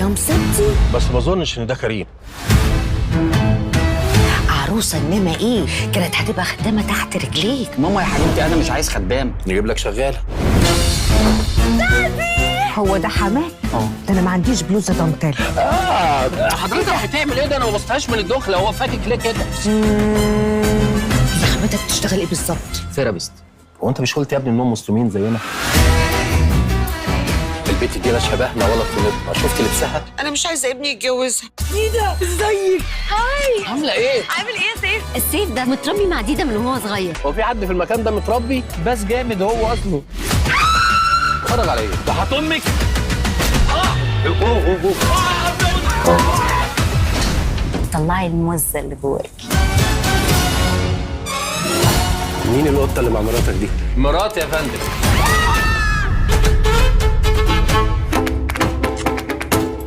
مصدي؟ بس ما اظنش ان ده كريم. عروسه انما ايه، كانت هتبقى خدامه تحت رجليك. ماما يا حبيبتي انا مش عايز خدام. نجيب لك شغاله. هو ده حماك؟ ده انا ما عنديش بلوزه دانتيل. حضرتك هتعمل ايه ده؟ انا ما بصتهاش من الدخله، هو فاكك ليه كده؟ يا حماتك بتشتغل ايه بالظبط؟ ثيرابيست. هو انت مش قلت يا ابني انهم مسلمين زينا؟ البيت دي لا شبهنا ولا طولتنا، شفت لبسها؟ انا مش عايزه ابني يتجوزها. ديدا ازيك؟ هاي، عامله ايه؟ عامل ايه يا سيف؟ السيف ده متربي مع ديدا من وهو صغير. هو في حد في المكان ده متربي؟ بس جامد هو اصله. اتفرج على ايه؟ ده حط امك. طلعي الموزه اللي جواكي. مين القطه اللي مع مراتك دي؟ مراتي يا فندم.